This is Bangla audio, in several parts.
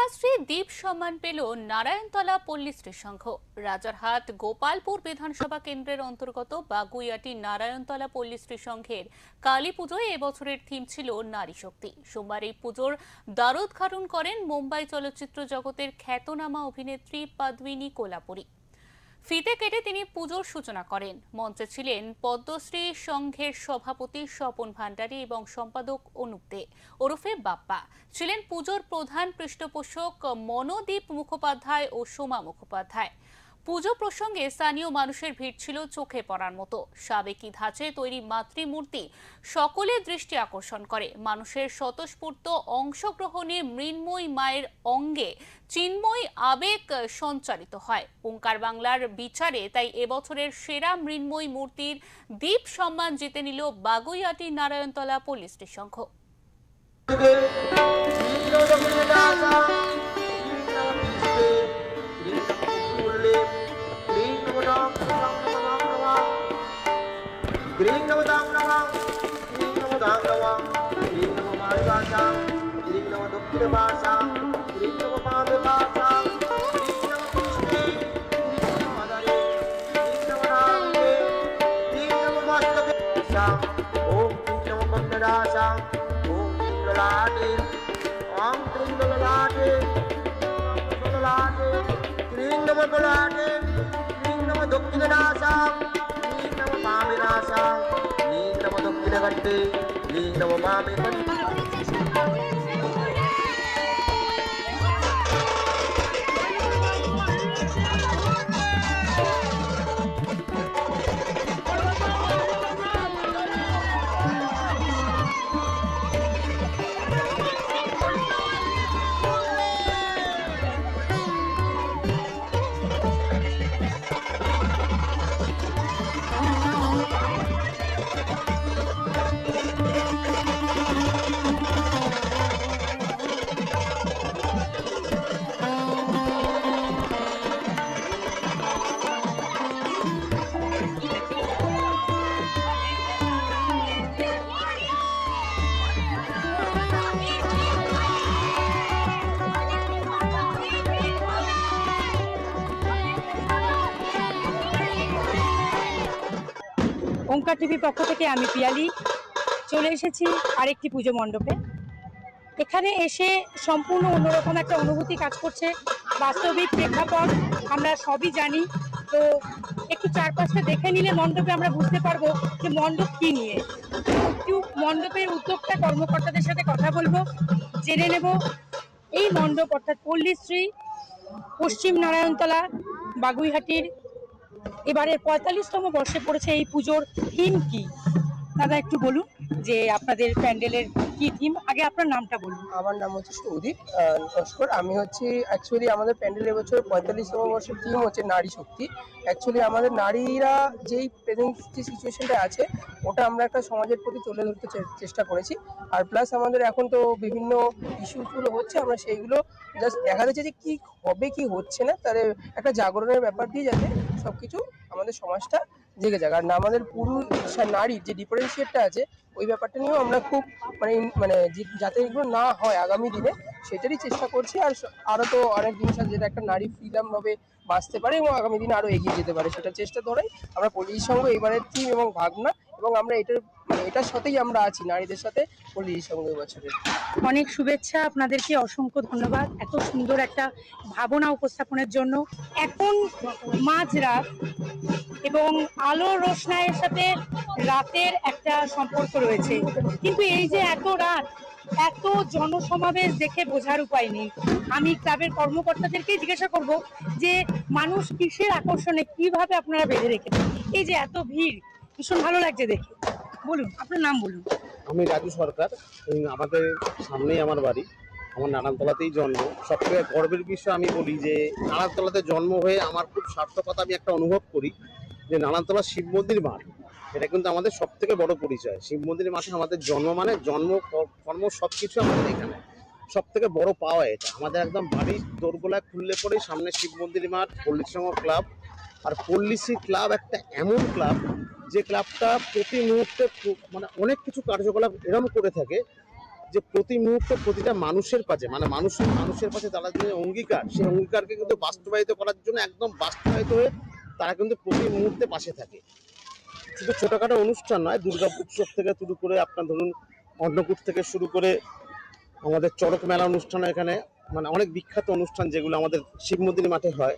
কন্যাশ্রী দ্বীপ সম্মান পেল নারায়ণতলা পল্লীশ্রী সংঘ। রাজারহাট গোপালপুর বিধানসভা কেন্দ্রের অন্তর্গত বাগুইয়াটি নারায়ণতলা পল্লীশ্রী সংঘের কালী পুজোয় এবছরের থিম ছিল নারী শক্তি। সোমবার এই পুজোর দ্বারোদ্ঘাটন করেন মুম্বাই চলচ্চিত্র জগতের খ্যাতনামা অভিনেত্রী পদ্মিনী কোলাপুরী। ফিতে কেটে তিনি পুজোর সূচনা করেন। মঞ্চে ছিলেন পদ্মশ্রী সংঘের সভাপতি স্বপন ভান্ডারী এবং সম্পাদক অনুপ দে ওরফে বাপ্পা। ছিলেন পুজোর প্রধান পৃষ্ঠপোষক মনোদীপ মুখোপাধ্যায় ও সোমা মুখোপাধ্যায়। পুজো প্রসঙ্গে স্থানীয় মানুষের ভিড় ছিল চোখে পড়ার মতো। সাবেকি ধাঁচে তৈরি মাতৃমূর্তি সকলের দৃষ্টি আকর্ষণ করে। মানুষের স্বতঃস্ফূর্ত অংশগ্রহণে মৃন্ময়ী মায়ের অঙ্গে চিন্ময় আবেগ সঞ্চারিত হয়। ওঙ্কার বাংলার বিচারে তাই এবছরের সেরা মৃন্ময়ী মূর্তির দ্বীপ সম্মান জিতে নিল বাগুইয়াটি নারায়ণতলা পল্লীশ্রী সংঘ। ওঙ্কার টিভির পক্ষ থেকে আমি পিয়ালি চলে এসেছি আরেকটি পুজো মণ্ডপে। এখানে এসে সম্পূর্ণ অন্যরকম একটা অনুভূতি কাজ করছে। বাস্তবিক প্রেক্ষাপট আমরা সবই জানি, তো একটু চারপাশটা দেখে নিলে মণ্ডপে আমরা বুঝতে পারবো যে মণ্ডপ কি নিয়ে। একটু মণ্ডপের উদ্যোক্তা কর্মকর্তাদের সাথে কথা বলবো, জেনে নেব এই মণ্ডপ অর্থাৎ পল্লীশ্রী পশ্চিম নারায়ণতলা বাগুইহাটির এবারে ৪৫তম বর্ষে পড়েছে। এই পুজোর থিম কি দাদা একটু বলুন, যে আপনাদের প্যান্ডেলের কি থিম? আগে আপনার নামটা বলুন। আমার নাম হচ্ছে সৌদীপ নস্কর। আমি হচ্ছে অ্যাকচুয়ালি আমাদের প্যান্ডেলের বছর ৪৫তম বর্ষের থিম হচ্ছে নারী শক্তি। অ্যাকচুয়ালি আমাদের নারীরা যেই প্রেজেন্ট যে সিচুয়েশনটা আছে ওটা আমরা একটা সমাজের প্রতি তুলে ধরতে চেষ্টা করেছি। আর প্লাস আমাদের এখন তো বিভিন্ন ইস্যুসগুলো হচ্ছে, আমরা সেইগুলো জাস্ট দেখা যাচ্ছে যে কী হবে কি হচ্ছে না, তার একটা জাগরণের ব্যাপার দিয়ে যাতে সব কিছু আমাদের সমাজটা জেগে যাক। আর না আমাদের পুরুষ নারীর যে ডিফারেন্সিয়েটটা আছে ওই ব্যাপারটা নিয়েও আমরা খুব মানে যাতে এগুলো না হয় আগামী দিনে সেটারই চেষ্টা করছি। আর আরও তো অনেক জিনিস আছে যেটা একটা নারী ফ্রিডমভাবে বাঁচতে পারে এবং আগামী দিনে আরও এগিয়ে যেতে পারে, সেটা চেষ্টা ধরাই আমরা পল্লীর সঙ্গ এবারের থিম এবং ভাবনা, এবং আমরা এটার সাথেই আমরা আছি নারীদের সাথে পল্লীর সঙ্গ বছরের। অনেক শুভেচ্ছা আপনাদেরকে, অসংখ্য ধন্যবাদ এত সুন্দর একটা ভাবনা উপস্থাপনের জন্য। এখন মাঝরাত এবং আলো রোশনাইয়ের সাথে রাতের একটা সম্পর্ক রয়েছে, কিন্তু এই যে এত রাত এত জনসমাবেশ দেখে বোঝার উপায় নেই। আমি ক্লাবের কর্মকর্তাদেরকেই জিজ্ঞাসা করব যে মানুষ কিসের আকর্ষণে কিভাবে আপনারা বেঁধে রেখেছেন এই যে এত ভিড়। ভীষণ ভালো লাগছে দেখে। বলুন আপনার নাম বলুন। আমি রাজু সরকার, আমাদের সামনেই আমার বাড়ি, আমার নারায়ণতলাতেই জন্ম। সবথেকে গর্বের বিষয় আমি বলি যে নারায়ণতলাতে জন্ম হয়ে আমার খুব সার্থকতা আমি একটা অনুভব করি যে নারায়ণতলা শিব মন্দির মাঠ, এটা কিন্তু আমাদের সব থেকে বড় পরিচয়। শিব মন্দিরের মাঠে আমাদের জন্ম, মানে জন্ম কর্ম সবকিছু আমাদের এখানে সব থেকে বড় পাওয়া। এটা আমাদের একদম বাড়ির দোরগোলা খুললে পরেই সামনে শিব মন্দির মাঠ, পল্লীশ্রী সংঘ ক্লাব। আর পল্লীশ্রী ক্লাব একটা এমন ক্লাব যে ক্লাবটা প্রতি মুহূর্তে মানে অনেক কিছু কার্যকলাপ এরকম করে থাকে যে প্রতি মুহূর্তে প্রতিটা মানুষের পাশে, মানে মানুষের পাশে তারা যে অঙ্গীকার, সেই অঙ্গীকারকে কিন্তু বাস্তবায়িত করার জন্য একদম বাস্তবায়িত হয়ে তারা কিন্তু প্রতি মুহূর্তে পাশে থাকে। শুধু ছোটখাটো অনুষ্ঠান নয়, দুর্গা উৎসব থেকে শুরু করে আপনার ধরুন অন্নকূট থেকে শুরু করে আমাদের চড়ক মেলা অনুষ্ঠান, এখানে মানে অনেক বিখ্যাত অনুষ্ঠান যেগুলো আমাদের শিব মন্দির মাঠে হয়।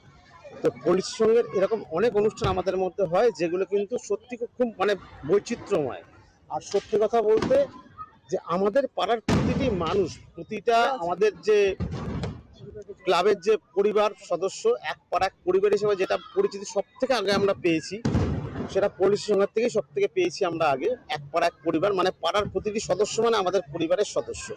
তো পুলিশের সঙ্গে এরকম অনেক অনুষ্ঠান আমাদের মধ্যে হয় যেগুলো কিন্তু সত্যি খুব মানে বৈচিত্র্যময়। আর সত্যি কথা বলতে যে আমাদের পাড়ার প্রতিটি মানুষ, প্রতিটা আমাদের যে ক্লাবের যে পরিবার সদস্য, এক পাড়া এক পরিবার হিসেবে যেটা পরিচিতি সব থেকে আগে আমরা পেয়েছি, সেটা পুলিশের সঙ্গে থেকেই সব থেকে পেয়েছি আমরা আগে। এক পাড়া এক পরিবার, মানে পাড়ার প্রতিটি সদস্য মানে আমাদের পরিবারের সদস্য।